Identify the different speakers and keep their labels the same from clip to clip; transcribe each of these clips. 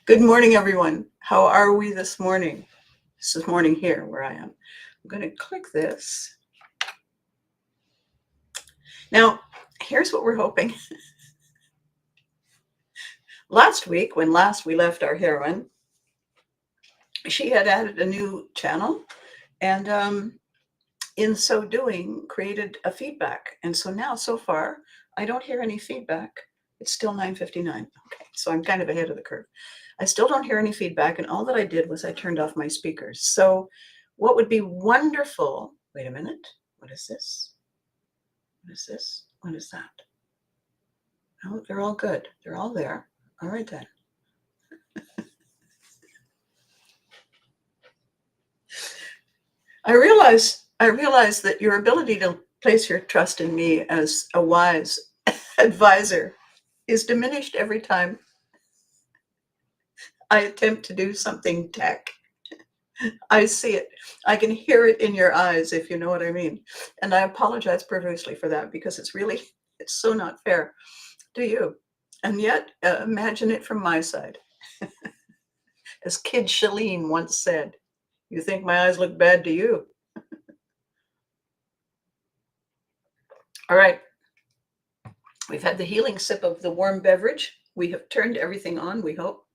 Speaker 1: Good morning, everyone. How are we this morning? This is morning here where I am. I'm going to click this. Now, here's what we're hoping. Last week, when we left our heroine, she had added a new channel and in so doing created a feedback. And so now, so far, I don't hear any feedback. It's still 9:59. Okay, so I'm kind of ahead of the curve. I still don't hear any feedback, and all that I did was I turned off my speakers. So what would be wonderful, wait a minute, what is this? What is this? What is that? Oh, they're all good. They're all there. All right then. I realize that your ability to place your trust in me as a wise advisor is diminished every time I attempt to do something tech. I see it. I can hear it in your eyes, if you know what I mean. And I apologize profusely for that because it's so not fair to you. And yet, imagine it from my side. As Kid Shalene once said, you think my eyes look bad to you? All right. We've had the healing sip of the warm beverage. We have turned everything on, we hope.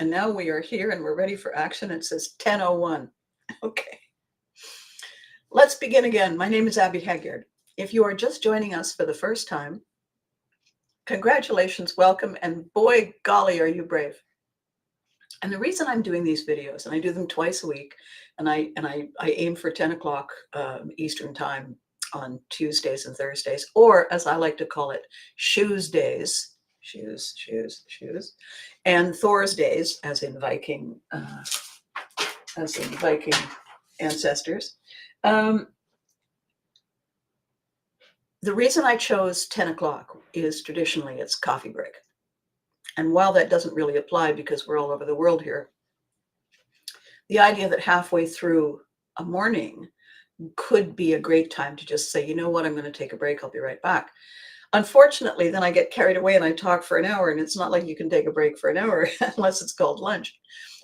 Speaker 1: And now we are here and we're ready for action. It says 10:01. Okay. Let's begin again. My name is Abby Haggard. If you are just joining us for the first time, congratulations, welcome, and boy, golly, are you brave. And the reason I'm doing these videos, and I do them twice a week, and I aim for 10 o'clock Eastern time on Tuesdays and Thursdays, or as I like to call it, shoes days, shoes, and Thor's days, as in Viking ancestors. The reason I chose 10 o'clock is traditionally it's coffee break. And while that doesn't really apply because we're all over the world here, the idea that halfway through a morning could be a great time to just say, you know what, I'm going to take a break. I'll be right back. Unfortunately, then I get carried away and I talk for an hour, and it's not like you can take a break for an hour unless it's called lunch.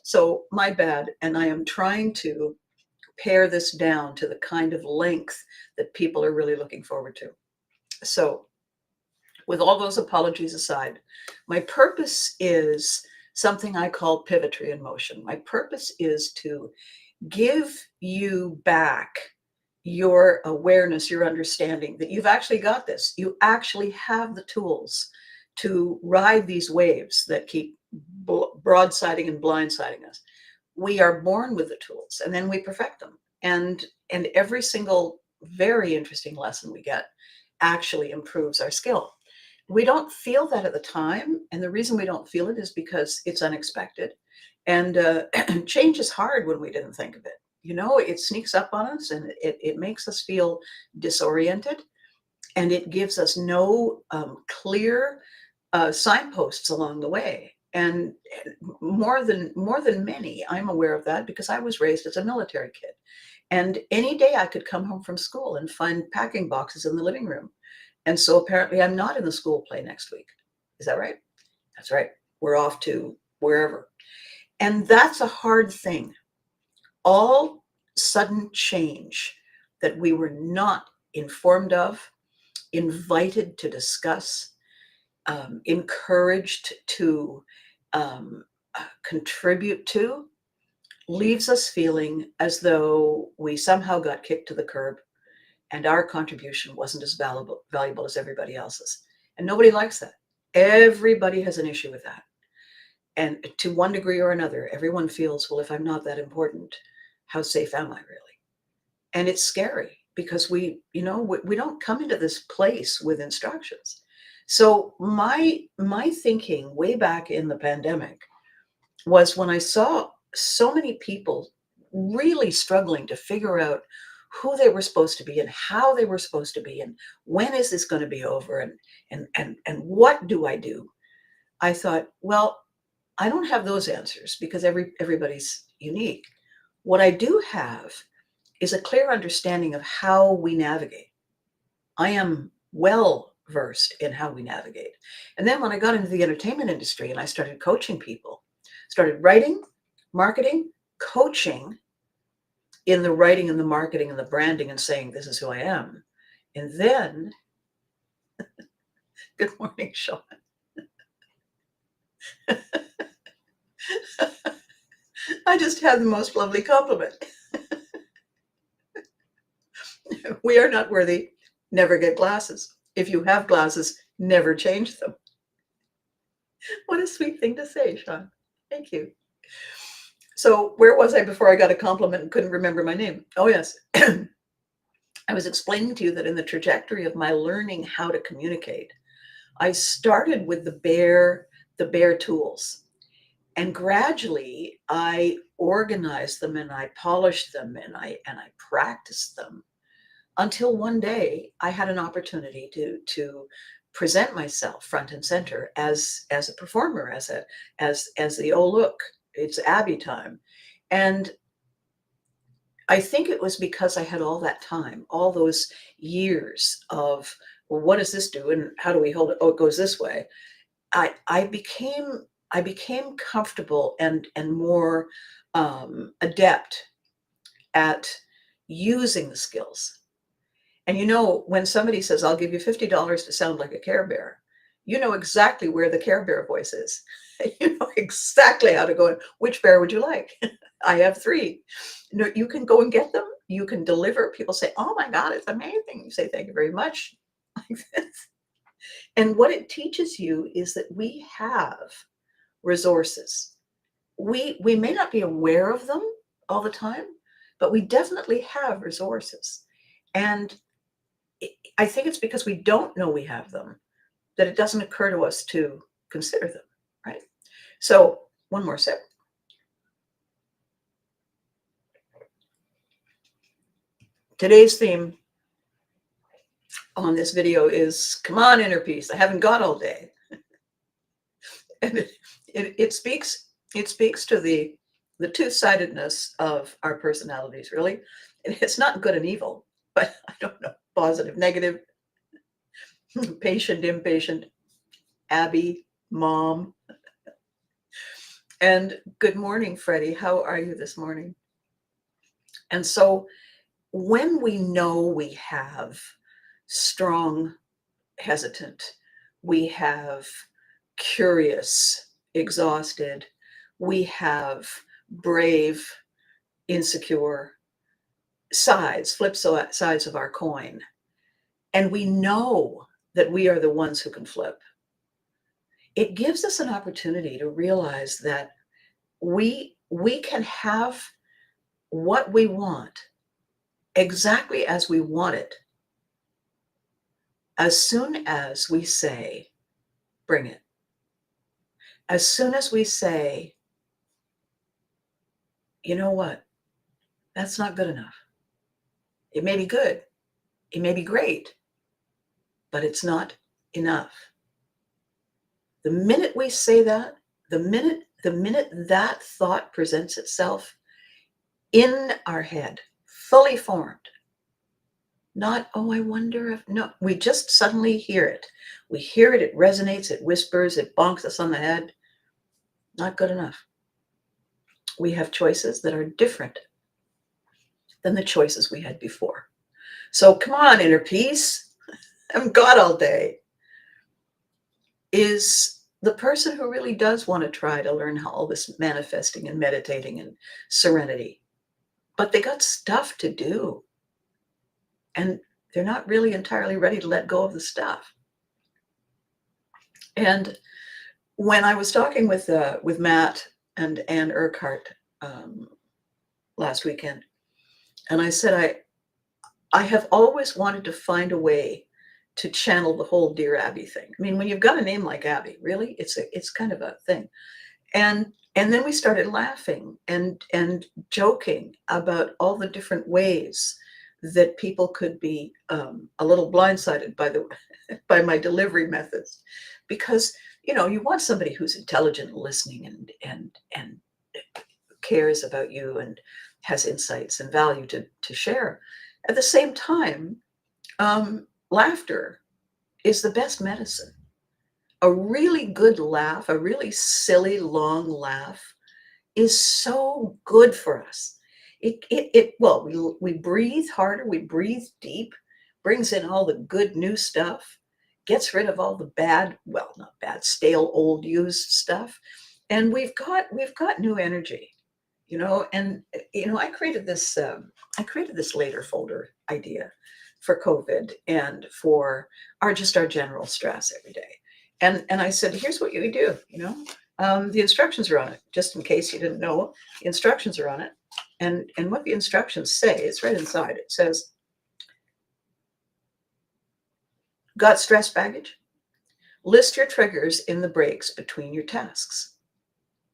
Speaker 1: So my bad. And I am trying to pare this down to the kind of length that people are really looking forward to. So with all those apologies aside, my purpose is something I call pivotry in motion. My purpose is to give you back your awareness, your understanding that you've actually got this. You actually have the tools to ride these waves that keep broadsiding and blindsiding us. We are born with the tools and then we perfect them. And every single very interesting lesson we get actually improves our skill. We don't feel that at the time. And the reason we don't feel it is because it's unexpected. And change is hard when we didn't think of it. You know, it sneaks up on us and it makes us feel disoriented. And it gives us no clear signposts along the way. And more than many, I'm aware of that because I was raised as a military kid. And any day I could come home from school and find packing boxes in the living room. And so apparently I'm not in the school play next week. Is that right? That's right. We're off to wherever. And that's a hard thing. All sudden change that we were not informed of, invited to discuss, encouraged to contribute to, leaves us feeling as though we somehow got kicked to the curb and our contribution wasn't as valuable as everybody else's. And nobody likes that. Everybody has an issue with that. And to one degree or another, everyone feels, well, if I'm not that important, how safe am I really? And it's scary because we don't come into this place with instructions. So my thinking way back in the pandemic was when I saw so many people really struggling to figure out who they were supposed to be and how they were supposed to be and when is this going to be over and what do I do? I thought, well, I don't have those answers because everybody's unique. What I do have is a clear understanding of how we navigate. I am well versed in how we navigate. And then when I got into the entertainment industry and I started coaching people, Started writing, marketing, coaching in the writing and the marketing and the branding and saying, this is who I am. And then, good morning, Sean. I just had the most lovely compliment. We are not worthy. Never get glasses. If you have glasses, never change them. What a sweet thing to say, Sean. Thank you. So where was I before I got a compliment and couldn't remember my name? Oh, yes. I was explaining to you that in the trajectory of my learning how to communicate, I started with the bare tools. And gradually I organized them and I polished them and I practiced them until one day I had an opportunity to present myself front and center as a performer, as the oh look, it's Abby time. And I think it was because I had all that time, all those years of, well, what does this do and how do we hold it? Oh, it goes this way. I became comfortable and more adept at using the skills. And when somebody says, I'll give you $50 to sound like a Care Bear, you know exactly where the Care Bear voice is. You know exactly how to go in. Which bear would you like? I have 3. You can go and get them. You can deliver. People say, oh my God, it's amazing. You say, thank you very much. Like this. And what it teaches you is that we have resources. We may not be aware of them all the time, but we definitely have resources. And I think it's because we don't know we have them that it doesn't occur to us to consider them, right? So one more sip. Today's theme on this video is, come on, inner peace. I haven't got all day. And it speaks to the two-sidedness of our personalities, really. It's not good and evil, but I don't know, positive, negative, patient, impatient, Abby, mom. And good morning, Freddie. How are you this morning? And so when we know we have strong, hesitant, we have curious, exhausted, we have brave, insecure flip sides of our coin, and we know that we are the ones who can flip, it gives us an opportunity to realize that we can have what we want exactly as we want it as soon as we say, bring it. As soon as we say, you know what, that's not good enough. It may be good, it may be great, but it's not enough. The minute we say that, the minute that thought presents itself in our head, fully formed, not, oh, I wonder if, no, we just suddenly hear it. We hear it, it resonates, it whispers, it bonks us on the head. Not good enough. We have choices that are different than the choices we had before. So come on, inner peace. I haven't got all day. Is the person who really does want to try to learn all this manifesting and meditating and serenity, but they got stuff to do. And they're not really entirely ready to let go of the stuff. And when I was talking with Matt and Ann Urquhart last weekend, and I said, I have always wanted to find a way to channel the whole Dear Abby thing. I mean, when you've got a name like Abby, really, it's kind of a thing. And then we started laughing and joking about all the different ways that people could be a little blindsided by my delivery methods, because you want somebody who's intelligent and listening and cares about you and has insights and value to share. At the same time, laughter is the best medicine. A really good laugh, a really silly long laugh, is so good for us. Well, we breathe harder, we breathe deep, brings in all the good new stuff, gets rid of all the bad, well, not bad, stale, old, used stuff. And we've got new energy, and I created this later folder idea for COVID and for our general stress every day. And I said, here's what you do. The instructions are on it, just in case you didn't know. The instructions are on it, and what the instructions say, it's right inside. It says, got stress baggage? List your triggers in the breaks between your tasks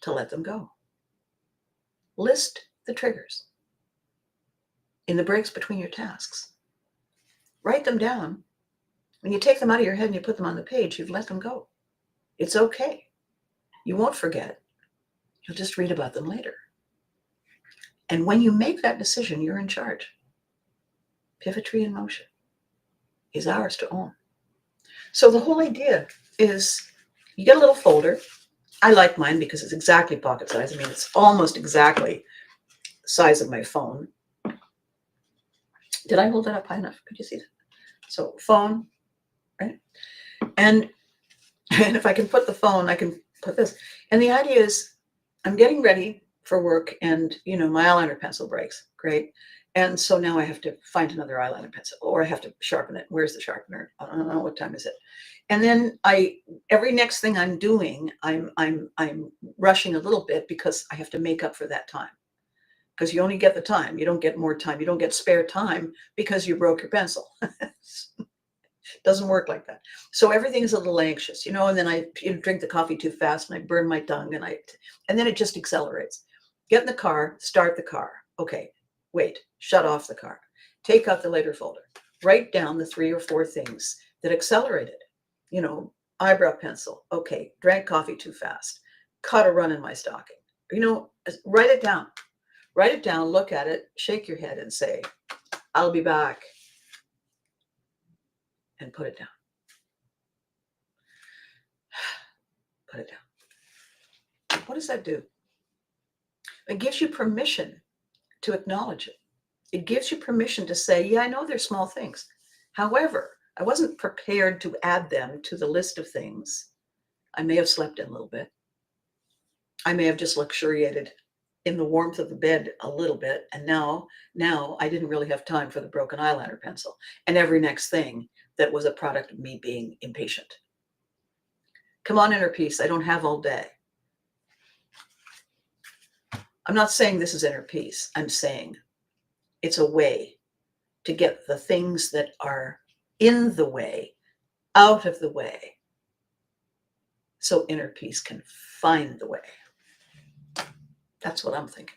Speaker 1: to let them go. List the triggers in the breaks between your tasks. Write them down. When you take them out of your head and you put them on the page, you've let them go. It's okay. You won't forget. You'll just read about them later. And when you make that decision, you're in charge. Pivotry in motion is ours to own. So the whole idea is you get a little folder. I like mine because it's exactly pocket size. I mean, it's almost exactly the size of my phone. Did I hold that up high enough? Could you see that? So phone, right? And if I can put the phone, I can put this. And the idea is I'm getting ready for work and, my eyeliner pencil breaks. Great. And so now I have to find another eyeliner pencil, or I have to sharpen it. Where's the sharpener? I don't know. What time is it? And then every next thing I'm doing, I'm rushing a little bit because I have to make up for that time. Because you only get the time. You don't get more time. You don't get spare time because you broke your pencil. Doesn't work like that. So everything is a little anxious, and then I drink the coffee too fast and I burn my tongue and then it just accelerates. Get in the car, start the car. Okay, wait, shut off the car. Take out the later folder. Write down the 3 or 4 things that accelerated. Eyebrow pencil. Okay, drank coffee too fast. Caught a run in my stocking. Write it down. Write it down, look at it, shake your head and say, I'll be back. And put it down. Put it down. What does that do? It gives you permission to acknowledge it. It gives you permission to say, yeah, I know they're small things. However, I wasn't prepared to add them to the list of things. I may have slept in a little bit. I may have just luxuriated in the warmth of the bed a little bit. And now I didn't really have time for the broken eyeliner pencil and every next thing that was a product of me being impatient. Come on, inner peace. I don't have all day. I'm not saying this is inner peace. I'm saying it's a way to get the things that are in the way out of the way so inner peace can find the way. That's what I'm thinking.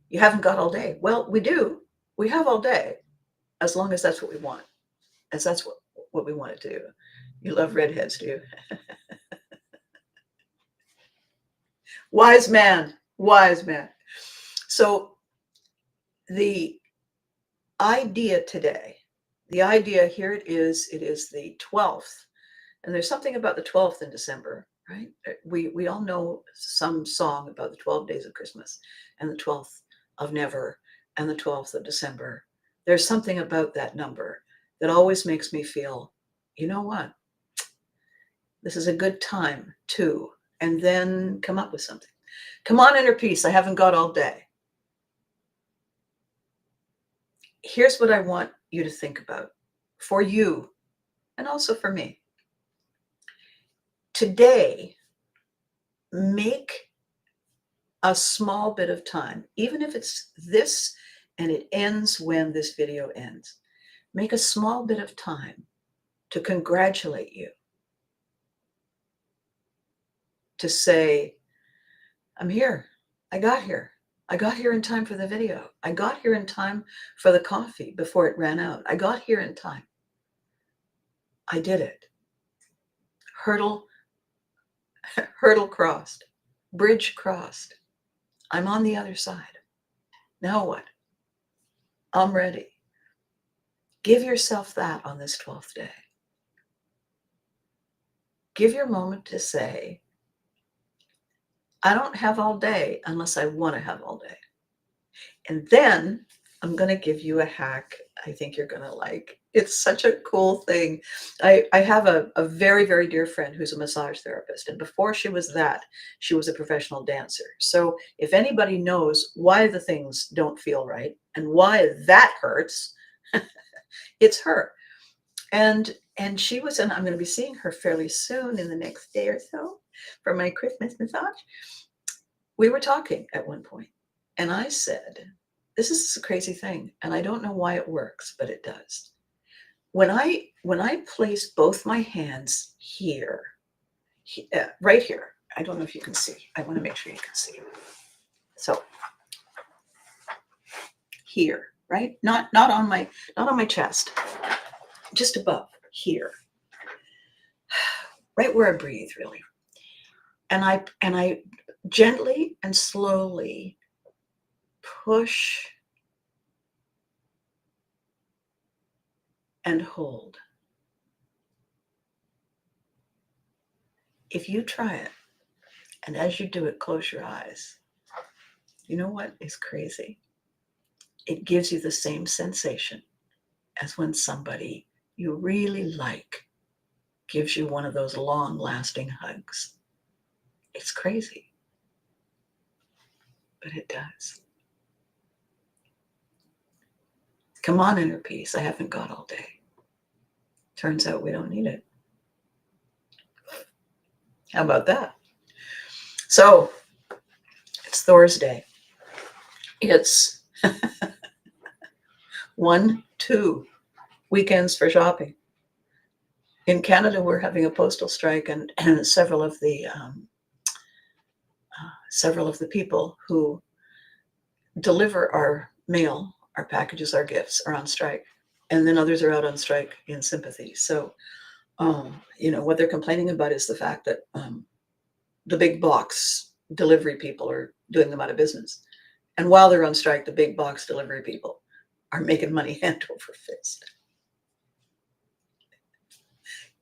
Speaker 1: You haven't got all day. Well, we do. We have all day, as long as that's what we want, as that's what we want to do. You love redheads, do you? Wise man, wise man. So the idea today, here it is the 12th. And there's something about the 12th in December, right? We all know some song about the 12 days of Christmas and the 12th of never and the 12th of December. There's something about that number that always makes me feel, you know what? This is a good time too. And then come up with something. Come on, inner peace. I haven't got all day. Here's what I want you to think about for you and also for me. Today, make a small bit of time, even if it's this and it ends when this video ends. Make a small bit of time to congratulate you, to say, I'm here. I got here. I got here in time for the video. I got here in time for the coffee before it ran out. I got here in time. I did it. Hurdle crossed. Bridge crossed. I'm on the other side. Now what? I'm ready. Give yourself that on this 12th day. Give your moment to say, I don't have all day unless I want to have all day. And then I'm going to give you a hack I think you're going to like. It's such a cool thing. I have a very, very dear friend who's a massage therapist. And before she was that, she was a professional dancer. So if anybody knows why the things don't feel right and why that hurts, it's her. And she was, and I'm going to be seeing her fairly soon in the next day or so for my Christmas massage. We were talking at one point, and I said, this is a crazy thing, and I don't know why it works, but it does. When I place both my hands here, right here, I don't know if you can see. I want to make sure you can see. So here, right? Not on my chest, just above here, right where I breathe, really. And I gently and slowly push and hold. If you try it, and as you do it, close your eyes. You know what is crazy? It gives you the same sensation as when somebody you really like gives you one of those long-lasting hugs. It's crazy, but it does. Come on, inner peace. I haven't got all day. Turns out we don't need it. How about that? So, it's Thursday. It's 2 weekends for shopping. In Canada, we're having a postal strike, and several of the people who deliver our mail, our packages, our gifts are on strike, and then others are out on strike in sympathy. So, what they're complaining about is the fact that the big box delivery people are doing them out of business, and while they're on strike, the big box delivery people are making money hand over fist.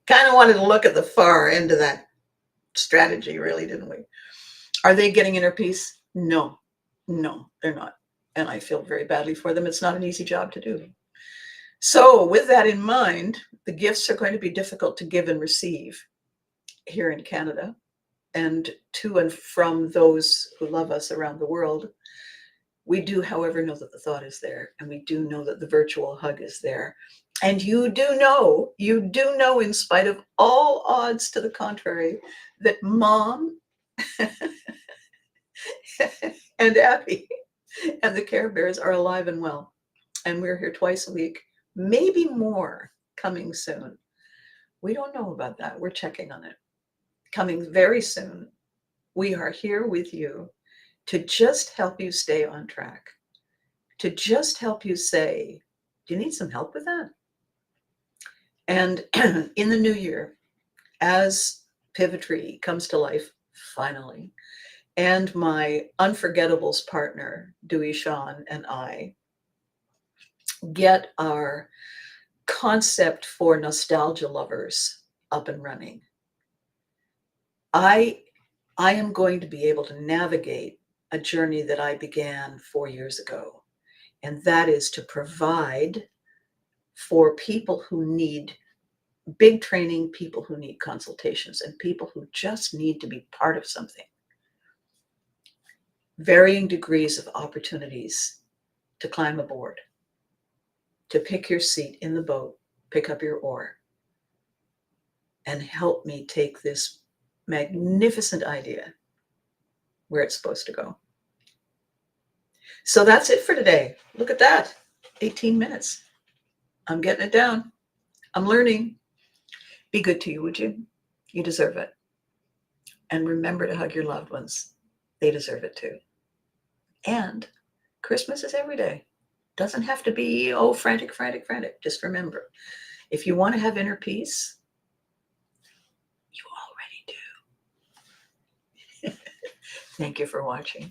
Speaker 1: Kind of wanted to look at the far end of that strategy, really, didn't we? Are they getting inner peace? No, they're not. And I feel very badly for them. It's not an easy job to do. So with that in mind, the gifts are going to be difficult to give and receive here in Canada, and to and from those who love us around the world. We do, however, know that the thought is there, and we do know that the virtual hug is there. And you do know, in spite of all odds to the contrary, that Mom and Abby and the Care Bears are alive and well. And we're here twice a week, maybe more coming soon. We don't know about that. We're checking on it. Coming very soon. We are here with you to just help you stay on track, to just help you say, do you need some help with that? And in the new year, as Pivotree comes to life, finally, and my Unforgettables partner, Dewey Sean, and I get our concept for nostalgia lovers up and running, I am going to be able to navigate a journey that I began 4 years ago. And that is to provide for people who need big training, people who need consultations, and people who just need to be part of something. Varying degrees of opportunities to climb aboard, to pick your seat in the boat, pick up your oar, and help me take this magnificent idea where it's supposed to go. So that's it for today. Look at that, 18 minutes. I'm getting it down. I'm learning. Be good to you, would you? You deserve it. And remember to hug your loved ones. They deserve it too. And Christmas is every day. Doesn't have to be, frantic. Just remember, if you want to have inner peace, you already do. Thank you for watching.